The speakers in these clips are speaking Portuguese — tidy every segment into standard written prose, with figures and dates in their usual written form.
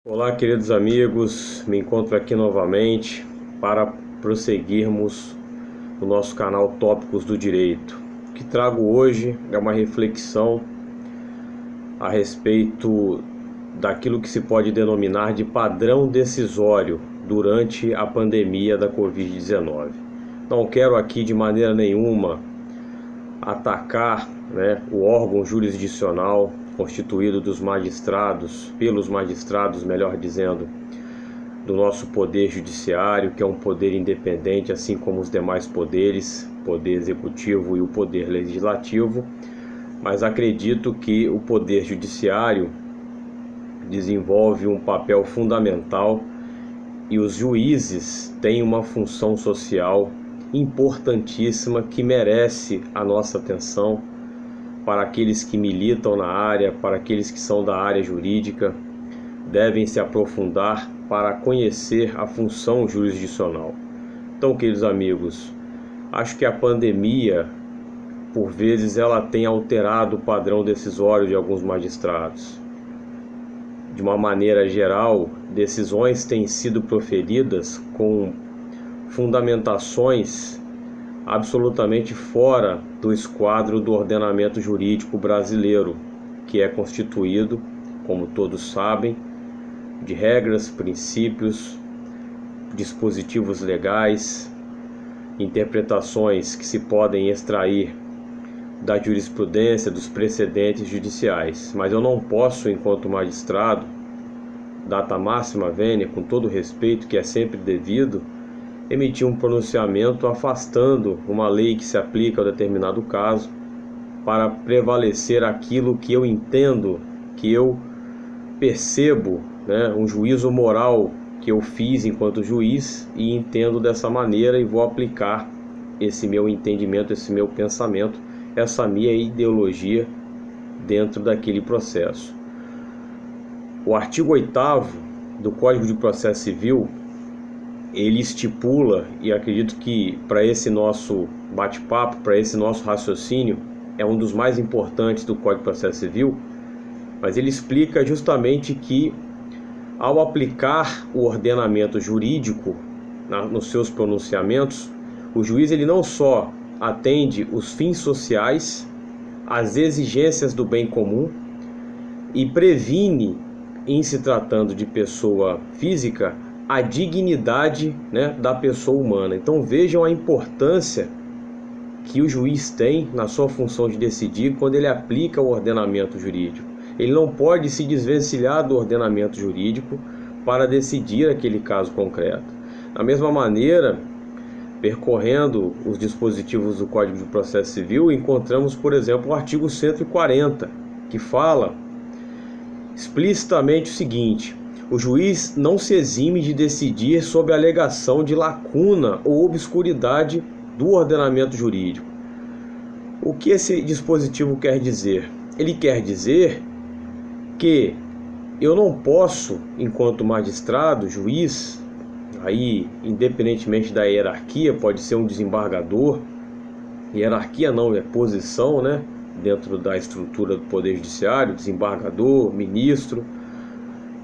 Olá, queridos amigos, me encontro aqui novamente para prosseguirmos o nosso canal Tópicos do Direito. O que trago hoje é uma reflexão a respeito daquilo que se pode denominar de padrão decisório durante a pandemia da Covid-19. Não quero aqui de maneira nenhuma atacar, o órgão jurisdicional constituído dos magistrados, pelos magistrados, melhor dizendo, do nosso poder judiciário, que é um poder independente, assim como os demais poderes, poder executivo e o poder legislativo, mas acredito que o poder judiciário desenvolve um papel fundamental e os juízes têm uma função social importantíssima que merece a nossa atenção, para aqueles que militam na área, para aqueles que são da área jurídica, devem se aprofundar para conhecer a função jurisdicional. Então, queridos amigos, acho que a pandemia, por vezes, ela tem alterado o padrão decisório de alguns magistrados. De uma maneira geral, decisões têm sido proferidas com fundamentações absolutamente fora do esquadro do ordenamento jurídico brasileiro, que é constituído, como todos sabem, de regras, princípios, dispositivos legais, interpretações que se podem extrair da jurisprudência, dos precedentes judiciais. Mas eu não posso, enquanto magistrado, data máxima vênia, com todo o respeito que é sempre devido, emitir um pronunciamento afastando uma lei que se aplica a determinado caso para prevalecer aquilo que eu entendo, que eu percebo, um juízo moral que eu fiz enquanto juiz e entendo dessa maneira e vou aplicar esse meu entendimento, esse meu pensamento, essa minha ideologia dentro daquele processo. O artigo 8º do Código de Processo Civil, ele estipula, e acredito que para esse nosso bate-papo, para esse nosso raciocínio, é um dos mais importantes do Código de Processo Civil, mas ele explica justamente que, ao aplicar o ordenamento jurídico nos seus pronunciamentos, o juiz ele não só atende os fins sociais, as exigências do bem comum e previne, em se tratando de pessoa física, a dignidade, da pessoa humana. Então vejam a importância que o juiz tem na sua função de decidir quando ele aplica o ordenamento jurídico. Ele não pode se desvencilhar do ordenamento jurídico para decidir aquele caso concreto. Da mesma maneira, percorrendo os dispositivos do Código de Processo Civil, encontramos, por exemplo, o artigo 140, que fala explicitamente o seguinte: o juiz não se exime de decidir sob a alegação de lacuna ou obscuridade do ordenamento jurídico. O que esse dispositivo quer dizer? Ele quer dizer que eu não posso, enquanto magistrado, juiz, aí independentemente da hierarquia, pode ser um desembargador, hierarquia não, é posição, dentro da estrutura do Poder Judiciário, desembargador, ministro,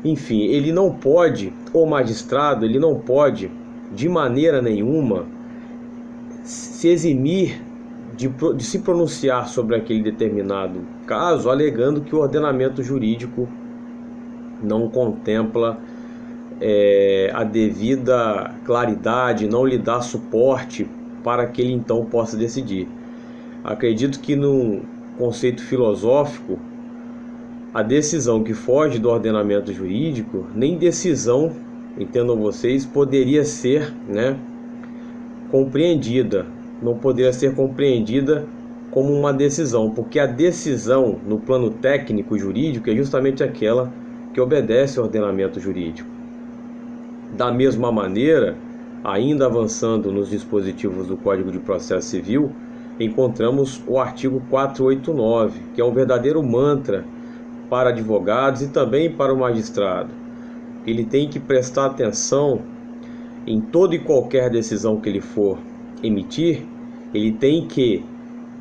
enfim, ele não pode, o magistrado, ele não pode, de maneira nenhuma, se eximir de se pronunciar sobre aquele determinado caso, alegando que o ordenamento jurídico não contempla a devida claridade, não lhe dá suporte para que ele então possa decidir. Acredito que no conceito filosófico, a decisão que foge do ordenamento jurídico, nem decisão, entendam vocês, poderia ser compreendida. Não poderia ser compreendida como uma decisão, porque a decisão no plano técnico jurídico é justamente aquela que obedece ao ordenamento jurídico. Da mesma maneira, ainda avançando nos dispositivos do Código de Processo Civil, encontramos o artigo 489, que é um verdadeiro mantra para advogados e também para o magistrado. Ele tem que prestar atenção em toda e qualquer decisão que ele for emitir, ele tem que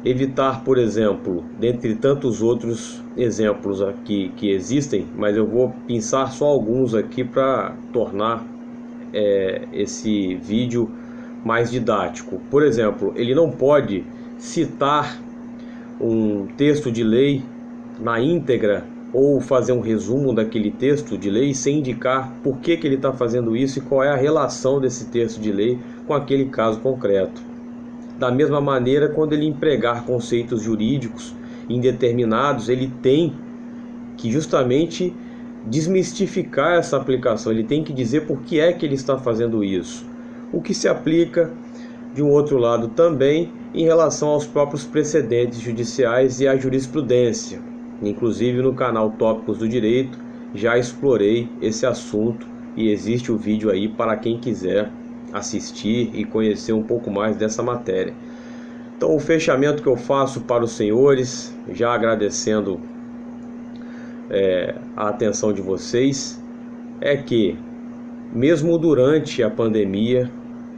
evitar, por exemplo, dentre tantos outros exemplos aqui que existem, mas eu vou pensar só alguns aqui para tornar esse vídeo mais didático. Por exemplo, ele não pode citar um texto de lei na íntegra ou fazer um resumo daquele texto de lei sem indicar por que ele está fazendo isso e qual é a relação desse texto de lei com aquele caso concreto. Da mesma maneira, quando ele empregar conceitos jurídicos indeterminados, ele tem que justamente desmistificar essa aplicação, ele tem que dizer por que é que ele está fazendo isso. O que se aplica, de um outro lado, também em relação aos próprios precedentes judiciais e à jurisprudência. Inclusive no canal Tópicos do Direito já explorei esse assunto e existe o vídeo aí para quem quiser assistir e conhecer um pouco mais dessa matéria. Então, o fechamento que eu faço para os senhores, já agradecendo a atenção de vocês, é que mesmo durante a pandemia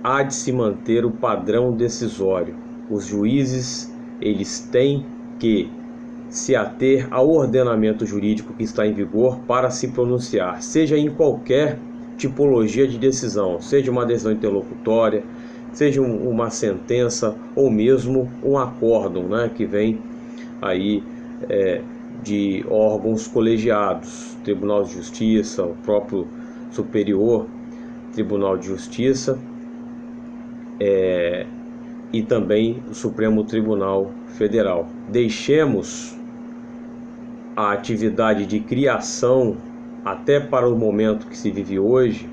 há de se manter o padrão decisório. Os juízes, eles têm que se ater ao ordenamento jurídico que está em vigor para se pronunciar, seja em qualquer tipologia de decisão, seja uma decisão interlocutória, seja uma sentença ou mesmo um acórdão, que vem aí de órgãos colegiados, Tribunal de Justiça, o próprio Superior Tribunal de Justiça e também o Supremo Tribunal Federal. Deixemos a atividade de criação, até para o momento que se vive hoje,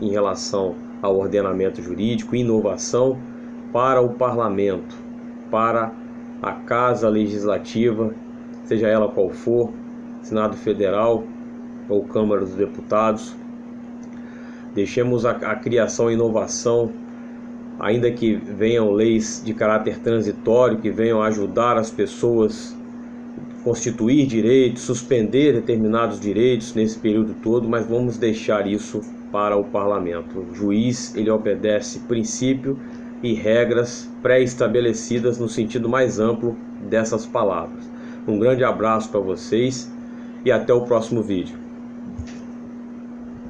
em relação ao ordenamento jurídico e inovação, para o parlamento, para a Casa Legislativa, seja ela qual for, Senado Federal ou Câmara dos Deputados. Deixemos a criação e inovação, ainda que venham leis de caráter transitório, que venham ajudar as pessoas a constituir direitos, suspender determinados direitos nesse período todo, mas vamos deixar isso para o parlamento. O juiz, ele obedece princípio e regras pré-estabelecidas no sentido mais amplo dessas palavras. Um grande abraço para vocês e até o próximo vídeo.